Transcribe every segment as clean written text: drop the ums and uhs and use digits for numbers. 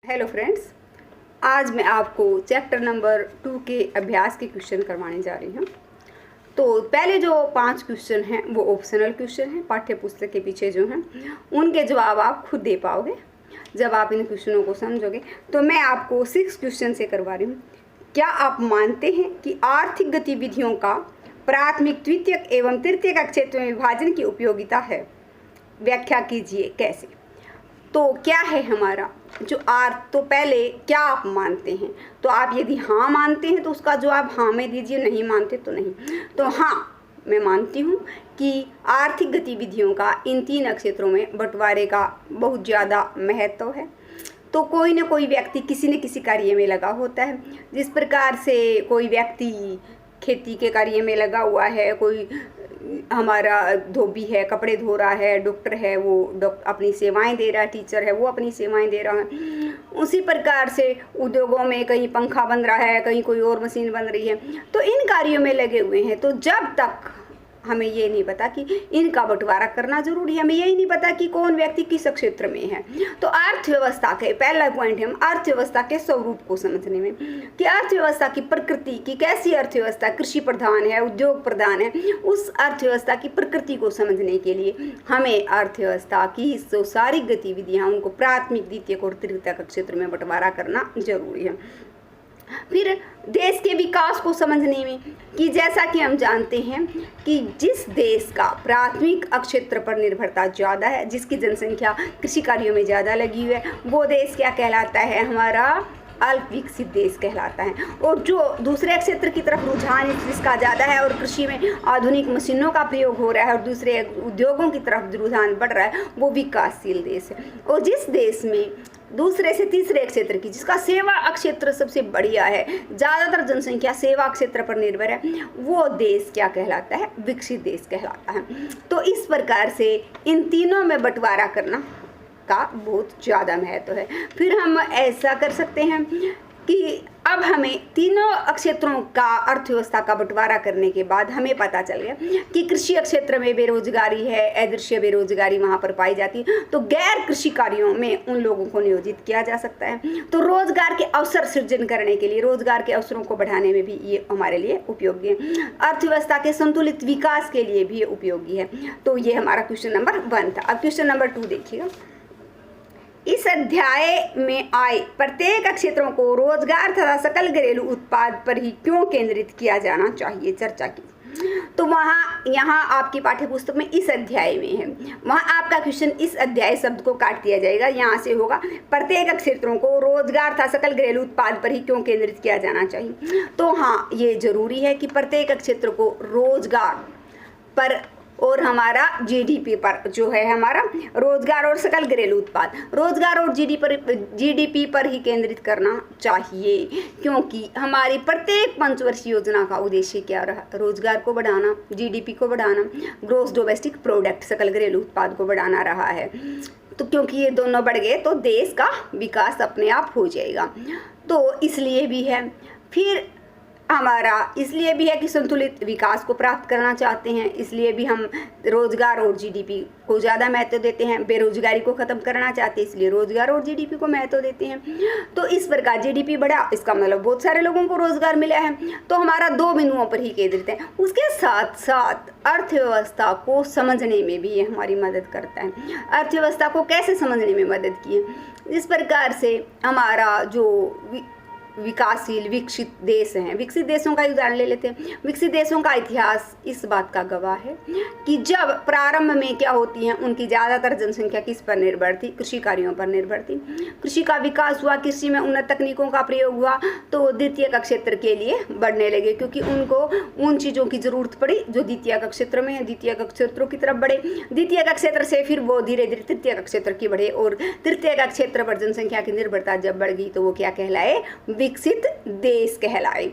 Hello friends, आज मैं आपको चैप्टर नंबर 2 के अभ्यास के क्वेश्चन करवाने जा रही हूँ। तो पहले जो 5 क्वेश्चन हैं वो ऑप्शनल क्वेश्चन हैं, पाठ्य पुस्तक के पीछे जो हैं उनके जवाब आप खुद दे पाओगे जब आप इन क्वेश्चनों को समझोगे। तो मैं आपको 6 क्वेश्चन से करवा रही हूँ। क्या आप मानते हैं कि आर्थिक गतिविधियों का प्राथमिक, द्वितीयक एवं तृतीयक क्षेत्र में विभाजन की उपयोगिता है? व्याख्या कीजिए कैसे। तो क्या है हमारा जो तो पहले क्या आप मानते हैं? तो आप यदि हाँ मानते हैं तो उसका जवाब हाँ में दीजिए, नहीं मानते तो नहीं। तो हाँ, मैं मानती हूँ कि आर्थिक गतिविधियों का इन 3 क्षेत्रों में बंटवारे का बहुत ज़्यादा महत्व है। तो कोई ना कोई व्यक्ति किसी न किसी कार्य में लगा होता है। जिस प्रकार से कोई व्यक्ति खेती के कार्य में लगा हुआ है, कोई हमारा धोबी है, कपड़े धो रहा है, डॉक्टर है वो अपनी सेवाएं दे रहा है, टीचर है वो अपनी सेवाएं दे रहा है। उसी प्रकार से उद्योगों में कहीं पंखा बन रहा है, कहीं कोई और मशीन बन रही है, तो इन कार्यों में लगे हुए हैं। तो जब तक हमें ये नहीं पता कि इनका बंटवारा करना जरूरी है, हमें यही नहीं पता कि कौन व्यक्ति किस क्षेत्र में है। तो अर्थव्यवस्था के पहला पॉइंट है हम अर्थव्यवस्था के स्वरूप को समझने में, कि अर्थव्यवस्था की प्रकृति की कैसी अर्थव्यवस्था, कृषि प्रधान है, उद्योग प्रधान है, उस अर्थव्यवस्था की प्रकृति को समझने के लिए हमें अर्थव्यवस्था की जो सारी गतिविधियाँ उनको प्राथमिक, द्वितीयक और तृतीयक क्षेत्र में बंटवारा करना जरूरी है। फिर देश के विकास को समझने में, कि जैसा कि हम जानते हैं कि जिस देश का प्राथमिक क्षेत्र पर निर्भरता ज़्यादा है, जिसकी जनसंख्या कृषि कार्यों में ज़्यादा लगी हुई है, वो देश क्या कहलाता है? हमारा अल्प विकसित देश कहलाता है। और जो दूसरे क्षेत्र की तरफ रुझान जिसका ज़्यादा है और कृषि में आधुनिक मशीनों का प्रयोग हो रहा है और दूसरे उद्योगों की तरफ रुझान बढ़ रहा है, वो विकासशील देश है। और जिस देश में दूसरे से तीसरे क्षेत्र की, जिसका सेवा क्षेत्र सबसे बढ़िया है, ज़्यादातर जनसंख्या सेवा क्षेत्र पर निर्भर है, वो देश क्या कहलाता है? विकसित देश कहलाता है। तो इस प्रकार से इन तीनों में बंटवारा करना का बहुत ज़्यादा महत्व है। फिर हम ऐसा कर सकते हैं कि अब हमें तीनों क्षेत्रों का अर्थव्यवस्था का बंटवारा करने के बाद हमें पता चल गया कि कृषि क्षेत्र में बेरोजगारी है, अदृश्य बेरोजगारी वहाँ पर पाई जाती है। तो गैर कृषि कार्यों में उन लोगों को नियोजित किया जा सकता है। तो रोजगार के अवसर सृजन करने के लिए, रोजगार के अवसरों को बढ़ाने में भी ये हमारे लिए उपयोगी है। अर्थव्यवस्था के संतुलित विकास के लिए भी ये उपयोगी है। तो ये हमारा क्वेश्चन नंबर 1 था। अब क्वेश्चन नंबर 2 देखिएगा। इस अध्याय में आए प्रत्येक क्षेत्रों को रोजगार तथा सकल घरेलू उत्पाद पर ही क्यों केंद्रित किया जाना चाहिए? चर्चा की। तो यहाँ आपकी पाठ्य पुस्तक में इस अध्याय में है, वहाँ आपका क्वेश्चन इस अध्याय शब्द को काट दिया जाएगा। यहाँ से होगा प्रत्येक क्षेत्रों को रोजगार तथा सकल घरेलू उत्पाद पर ही क्यों केंद्रित किया जाना चाहिए। तो हाँ, ये जरूरी है कि प्रत्येक क्षेत्र को रोजगार पर और हमारा जीडीपी पर जो है हमारा रोजगार और सकल घरेलू उत्पाद, रोजगार और जीडीपी पर ही केंद्रित करना चाहिए। क्योंकि हमारी प्रत्येक पंचवर्षीय योजना का उद्देश्य क्या रहा? रोजगार को बढ़ाना, जीडीपी को बढ़ाना, ग्रोस डोमेस्टिक प्रोडक्ट सकल घरेलू उत्पाद को बढ़ाना रहा है। तो क्योंकि ये दोनों बढ़ गए तो देश का विकास अपने आप हो जाएगा। तो इसलिए भी है, फिर हमारा इसलिए भी है कि संतुलित विकास को प्राप्त करना चाहते हैं, इसलिए भी हम रोजगार और जीडीपी को ज़्यादा महत्व देते हैं। बेरोजगारी को ख़त्म करना चाहते हैं, इसलिए रोजगार और जीडीपी को महत्व देते हैं। तो इस प्रकार जीडीपी बढ़ा, इसका मतलब बहुत सारे लोगों को रोजगार मिला है। तो हमारा 2 बिंदुओं पर ही केंद्रित है। उसके साथ साथ अर्थव्यवस्था को समझने में भी ये हमारी मदद करता है। अर्थव्यवस्था को कैसे समझने में मदद की है? जिस प्रकार से हमारा जो विकासशील विकसित देश हैं, विकसित देशों का उदाहरण ले लेते हैं। विकसित देशों का इतिहास इस बात का गवाह है कि जब प्रारंभ में क्या होती हैं, उनकी ज़्यादातर जनसंख्या किस पर निर्भर थी? कृषि कार्यों पर निर्भर थी। कृषि का विकास हुआ, कृषि में उन्नत तकनीकों का प्रयोग हुआ, तो द्वितीयक क्षेत्र के लिए बढ़ने लगे, क्योंकि उनको उन चीज़ों की जरूरत पड़ी जो द्वितीयक क्षेत्र में है। द्वितीयक क्षेत्रों की तरफ बढ़े, द्वितीयक क्षेत्र से फिर वो धीरे धीरे तृतीयक क्षेत्र की बढ़े, और तृतीयक क्षेत्र पर जनसंख्या की निर्भरता जब बढ़ गई तो वो क्या कहलाए? विकसित देश कहलाए।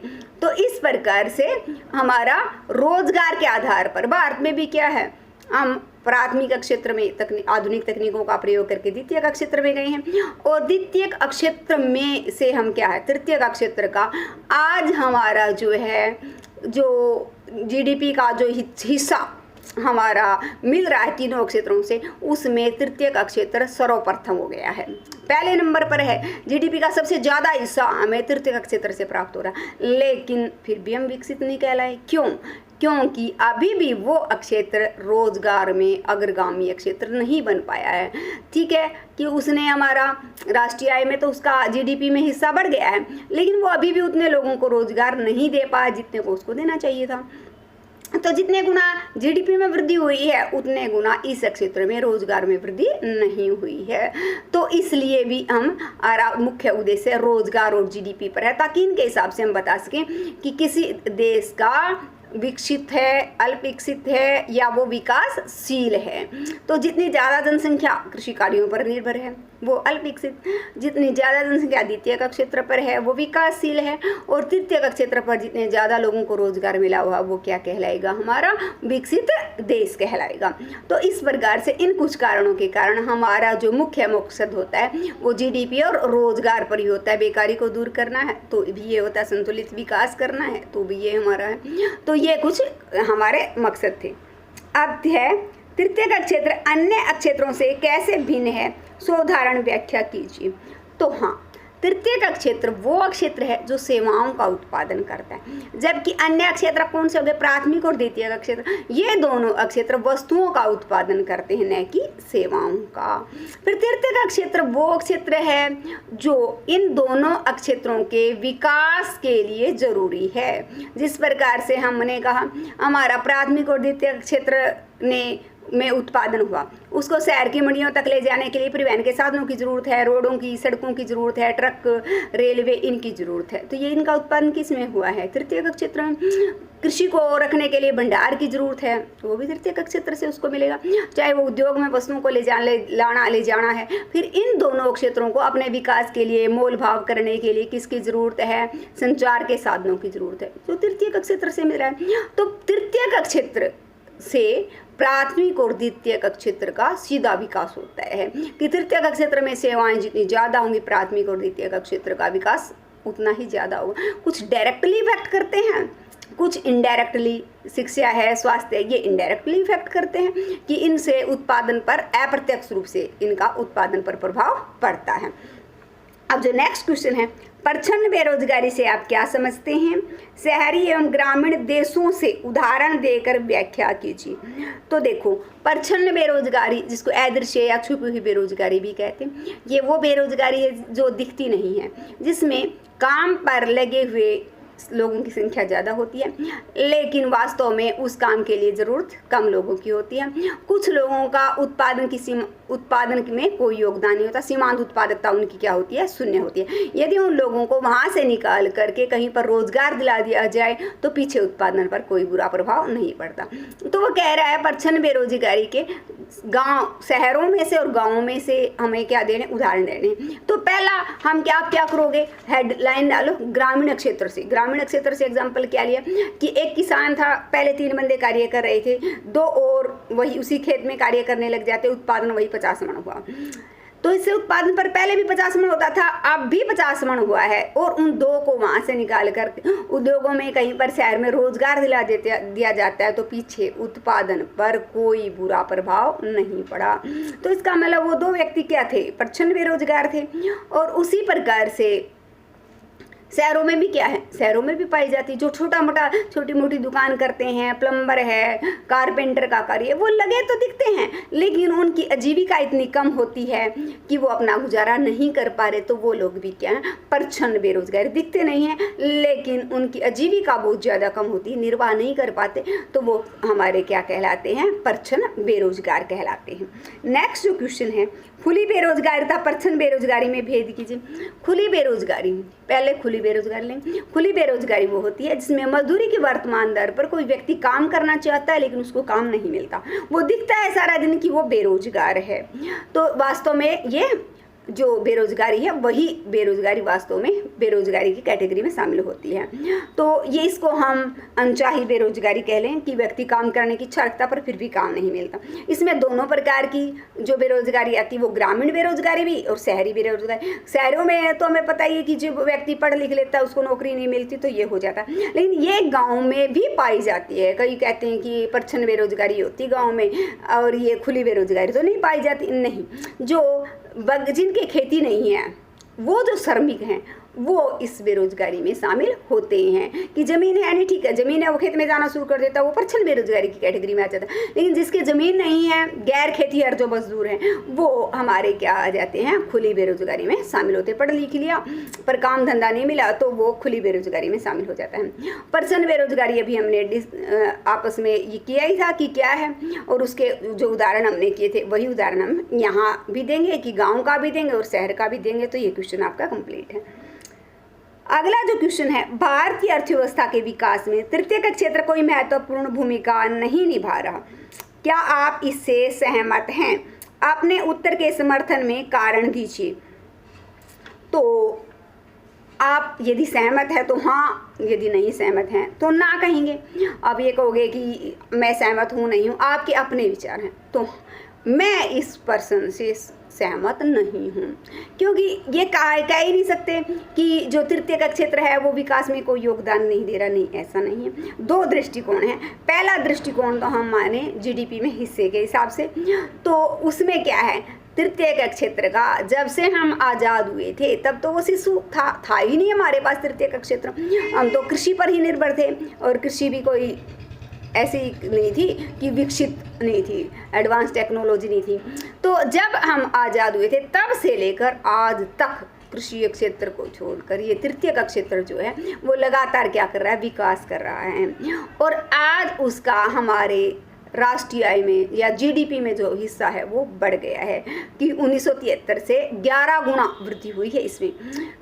तो इस प्रकार से हमारा रोजगार के आधार पर भारत में भी क्या है, हम प्राथमिक क्षेत्र में आधुनिक तकनीकों का प्रयोग करके द्वितीयक क्षेत्र में गए हैं, और द्वितीयक क्षेत्र में से हम क्या है, तृतीयक क्षेत्र का आज हमारा जो है जो जीडीपी का जो हिस्सा हमारा मिल रहा है तीनों क्षेत्रों से, उसमें तृतीयक क्षेत्र सर्वप्रथम हो गया है, पहले नंबर पर है। जीडीपी का सबसे ज़्यादा हिस्सा हमें तृतीयक क्षेत्र से प्राप्त हो रहा है, लेकिन फिर भी हम विकसित नहीं कहलाए। क्यों? क्योंकि अभी भी वो क्षेत्र रोजगार में अग्रगामी क्षेत्र नहीं बन पाया है। ठीक है कि उसने हमारा राष्ट्रीय आय में तो उसका जीडीपी में हिस्सा बढ़ गया है, लेकिन वो अभी भी उतने लोगों को रोजगार नहीं दे पाया जितने को उसको देना चाहिए था। तो जितने गुना जीडीपी में वृद्धि हुई है उतने गुना इस क्षेत्र में रोजगार में वृद्धि नहीं हुई है। तो इसलिए भी हम मुख्य उद्देश्य रोजगार और जीडीपी पर है, ताकि इनके हिसाब से हम बता सकें कि किसी देश का विकसित है, अल्प विकसित है या वो विकासशील है। तो जितनी ज़्यादा जनसंख्या कृषि कार्यों पर निर्भर है वो अल्प विकसित, जितनी ज़्यादा जनसंख्या द्वितीयक क्षेत्र पर है वो विकासशील है, और तृतीयक क्षेत्र पर जितने ज़्यादा लोगों को रोजगार मिला हुआ वो क्या कहलाएगा? हमारा विकसित देश कहलाएगा। तो इस प्रकार से इन कुछ कारणों के कारण हमारा जो मुख्य मकसद होता है वो जीडीपी और रोजगार पर ही होता है। बेकारी को दूर करना है तो भी ये होता है, संतुलित विकास करना है तो भी ये हमारा है। तो ये कुछ हमारे मकसद थे। अब है तृतीयक क्षेत्र अन्य क्षेत्रों से कैसे भिन्न है, सोदाहरण व्याख्या कीजिए। तो हाँ, तृतीयक क्षेत्र वो क्षेत्र है जो सेवाओं का उत्पादन करता है, जबकि अन्य क्षेत्र कौन से हो गए? प्राथमिक और द्वितीयक क्षेत्र। ये दोनों क्षेत्र वस्तुओं का उत्पादन करते हैं, न कि सेवाओं का। फिर तृतीयक क्षेत्र वो क्षेत्र है जो इन दोनों क्षेत्रों के विकास के लिए जरूरी है। जिस प्रकार से हमने कहा हमारा प्राथमिक और द्वितीयक क्षेत्र में उत्पादन हुआ, उसको शहर की मंडियों तक ले जाने के लिए परिवहन के साधनों की ज़रूरत है, रोडों की, सड़कों की ज़रूरत है, ट्रक, रेलवे, इनकी ज़रूरत है। तो ये इनका उत्पादन किस में हुआ है? तृतीयक क्षेत्र में। कृषि को रखने के लिए भंडार की ज़रूरत है, तो वो भी तृतीयक क्षेत्र से उसको मिलेगा। चाहे वो उद्योग में वस्तुओं को ले जाना है। फिर इन दोनों क्षेत्रों को अपने विकास के लिए मोल भाव करने के लिए किसकी ज़रूरत है? संचार के साधनों की ज़रूरत है, जो तृतीयक क्षेत्र से मिल रहा है। तो तृतीयक क्षेत्र से प्राथमिक और द्वितीयक क्षेत्र का सीधा विकास होता है कि तृतीयक क्षेत्र में सेवाएं जितनी ज़्यादा होंगी, प्राथमिक और द्वितीयक क्षेत्र का विकास उतना ही ज़्यादा होगा। कुछ डायरेक्टली इफेक्ट करते हैं, कुछ इनडायरेक्टली, शिक्षा है, स्वास्थ्य, ये इनडायरेक्टली इफेक्ट करते हैं कि इनसे उत्पादन पर अप्रत्यक्ष रूप से इनका उत्पादन पर प्रभाव पड़ता है। अब जो नेक्स्ट क्वेश्चन है, प्रच्छन्न बेरोजगारी से आप क्या समझते हैं? शहरी एवं ग्रामीण देशों से उदाहरण देकर व्याख्या कीजिए। तो देखो, प्रच्छन्न बेरोजगारी, जिसको अदृश्य या छुपी हुई बेरोजगारी भी कहते हैं, ये वो बेरोजगारी है जो दिखती नहीं है, जिसमें काम पर लगे हुए लोगों की संख्या ज़्यादा होती है, लेकिन वास्तव में उस काम के लिए ज़रूरत कम लोगों की होती है। कुछ लोगों का उत्पादन में कोई योगदान नहीं होता, सीमांत उत्पादकता उनकी क्या होती है? शून्य होती है। यदि उन लोगों को वहाँ से निकाल करके कहीं पर रोजगार दिला दिया जाए तो पीछे उत्पादन पर कोई बुरा प्रभाव नहीं पड़ता। तो वो कह रहा है प्रच्छन्न बेरोजगारी के गाँव, शहरों में से और गाँवों में से हमें क्या देने? उदाहरण देने। तो पहला हम क्या करोगे? हेडलाइन डालो ग्रामीण क्षेत्र से। ग्रामीण क्षेत्र से एग्जाम्पल क्या लिया कि एक किसान था, पहले 3 बंदे कार्य कर रहे थे, 2 और वही उसी खेत में कार्य करने लग जाते, उत्पादन वही 50 मन हुआ। तो इससे उत्पादन पर पहले भी 50 मन होता था, अब भी 50 मन हुआ है, और उन 2 को वहाँ से निकाल कर उद्योगों में कहीं पर शहर में रोजगार दिया जाता है, तो पीछे उत्पादन पर कोई बुरा प्रभाव नहीं पड़ा। तो इसका मतलब वो 2 व्यक्ति क्या थे? प्रच्छन्न बेरोजगार थे। और उसी प्रकार से शहरों में भी क्या है? शहरों में भी पाई जाती, जो छोटी मोटी दुकान करते हैं, प्लम्बर है, कारपेंटर का कार्य, वो लगे तो दिखते हैं, लेकिन उनकी आजीविका इतनी कम होती है कि वो अपना गुजारा नहीं कर पा रहे। तो वो लोग भी क्या है? प्रच्छन्न बेरोजगार, दिखते नहीं हैं लेकिन उनकी आजीविका बहुत ज़्यादा कम होती है, निर्वाह नहीं कर पाते, तो वो हमारे क्या कहलाते हैं? प्रच्छन्न बेरोजगार कहलाते हैं। नेक्स्ट जो क्वेश्चन है, खुली बेरोजगारी तथा प्रच्छन्न बेरोजगारी में भेद कीजिए। खुली बेरोजगारी, पहले खुली बेरोजगारी लेंगे। खुली बेरोजगारी वो होती है जिसमें मजदूरी की वर्तमान दर पर कोई व्यक्ति काम करना चाहता है लेकिन उसको काम नहीं मिलता, वो दिखता है सारा दिन कि वो बेरोजगार है। तो वास्तव में ये जो बेरोजगारी है वही बेरोजगारी वास्तव में बेरोजगारी की कैटेगरी में शामिल होती है। तो ये इसको हम अनचाही बेरोजगारी कह लें कि व्यक्ति काम करने की इच्छा रखता पर फिर भी काम नहीं मिलता। इसमें दोनों प्रकार की जो बेरोजगारी आती है वो ग्रामीण बेरोजगारी भी और शहरी बेरोजगारी। शहरों में तो हमें पता ही है कि जो व्यक्ति पढ़ लिख लेता है उसको नौकरी नहीं मिलती तो ये हो जाता है, लेकिन ये गाँव में भी पाई जाती है। कई कहते हैं कि परछन बेरोजगारी होती है गाँव में और ये खुली बेरोजगारी तो नहीं पाई जाती। नहीं, जो जिनके खेती नहीं है वो जो श्रमिक हैं वो इस बेरोजगारी में शामिल होते हैं। कि ज़मीन है नहीं, ठीक है, ज़मीन है वो खेत में जाना शुरू कर देता है, वो परछन बेरोजगारी की कैटेगरी में आ जाता है। लेकिन जिसकी ज़मीन नहीं है, गैर खेतीहर जो मजदूर हैं, वो हमारे क्या आ जाते हैं, खुली बेरोजगारी में शामिल होते हैं। पढ़ लिख लिया पर काम धंधा नहीं मिला तो वो खुली बेरोजगारी में शामिल हो जाता है। परछन बेरोजगारी अभी हमने आपस में ये किया ही था कि क्या है, और उसके जो उदाहरण हमने किए थे वही उदाहरण हम यहाँ भी देंगे कि गाँव का भी देंगे और शहर का भी देंगे। तो ये क्वेश्चन आपका कंप्लीट है। अगला जो क्वेश्चन है, भारतीय अर्थव्यवस्था के विकास में तृतीय का क्षेत्र कोई महत्वपूर्ण भूमिका नहीं निभा रहा, क्या आप इससे सहमत हैं? अपने उत्तर के समर्थन में कारण दीजिए। तो आप यदि सहमत है तो हाँ, यदि नहीं सहमत हैं तो ना कहेंगे। अब ये कहोगे कि मैं सहमत हूँ नहीं हूँ, आपके अपने विचार हैं। तो मैं इस पर्सन से सहमत नहीं हूँ, क्योंकि ये कह ही नहीं सकते कि जो तृतीय का क्षेत्र है वो विकास में कोई योगदान नहीं दे रहा। नहीं, ऐसा नहीं है। दो दृष्टिकोण हैं। पहला दृष्टिकोण तो हम माने जीडीपी में हिस्से के हिसाब से, तो उसमें क्या है, तृतीय का क्षेत्र का जब से हम आज़ाद हुए थे तब तो वो शिशु था ही नहीं हमारे पास तृतीय का क्षेत्र। हम तो कृषि पर ही निर्भर थे और कृषि भी कोई ऐसी नहीं थी कि विकसित नहीं थी, एडवांस टेक्नोलॉजी नहीं थी। तो जब हम आज़ाद हुए थे तब से लेकर आज तक कृषि क्षेत्र को छोड़कर ये तृतीय का क्षेत्र जो है वो लगातार क्या कर रहा है, विकास कर रहा है। और आज उसका हमारे राष्ट्रीय आय में या जीडीपी में जो हिस्सा है वो बढ़ गया है कि 1973 से 11 गुना वृद्धि हुई है इसमें।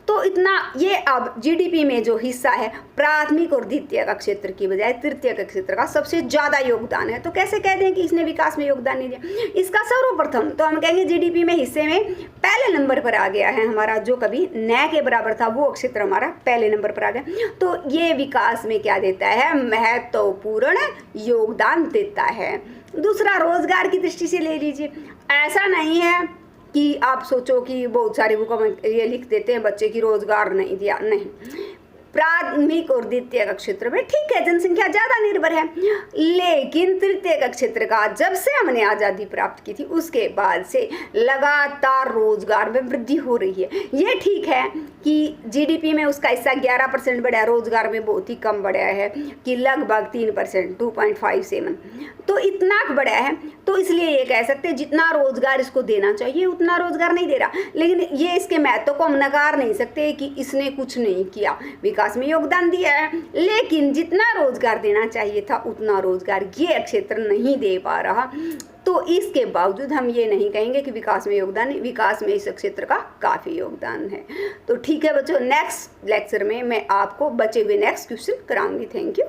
तो इतना ये अब जीडीपी में जो हिस्सा है प्राथमिक और द्वितीय का क्षेत्र की बजाय तृतीय का क्षेत्र का सबसे ज़्यादा योगदान है। तो कैसे कह दें कि इसने विकास में योगदान नहीं दिया? इसका सर्वप्रथम तो हम कहेंगे जीडीपी में हिस्से में पहले नंबर पर आ गया है हमारा, जो कभी न के बराबर था वो क्षेत्र हमारा पहले नंबर पर आ गया। तो ये विकास में क्या देता है, महत्वपूर्ण योगदान देता है। दूसरा, रोजगार की दृष्टि से ले लीजिए। ऐसा नहीं है कि आप सोचो कि बहुत सारे बुकों में ये लिख देते हैं बच्चे की रोजगार नहीं दिया, नहीं। प्राथमिक और द्वितीय का क्षेत्र में ठीक है जनसंख्या ज़्यादा निर्भर है, लेकिन तृतीय का क्षेत्र का जब से हमने आज़ादी प्राप्त की थी उसके बाद से लगातार रोजगार में वृद्धि हो रही है। ये ठीक है कि जीडीपी में उसका हिस्सा 11% बढ़ा है, रोजगार में बहुत ही कम बढ़ा है कि लगभग 3%, 2.57, तो इतना बढ़ा है। तो इसलिए ये कह सकते हैं जितना रोजगार इसको देना चाहिए उतना रोजगार नहीं दे रहा। लेकिन ये इसके महत्व को हम नकार नहीं सकते कि इसने कुछ नहीं किया, विकास में योगदान दिया है, लेकिन जितना रोजगार देना चाहिए था उतना रोजगार ये क्षेत्र नहीं दे पा रहा। तो इसके बावजूद हम ये नहीं कहेंगे कि विकास में योगदान नहीं, विकास में इस क्षेत्र का काफ़ी योगदान है। तो ठीक है बच्चों, नेक्स्ट लेक्चर में मैं आपको बचे हुए नेक्स्ट क्वेश्चन कराऊंगी। Thank you.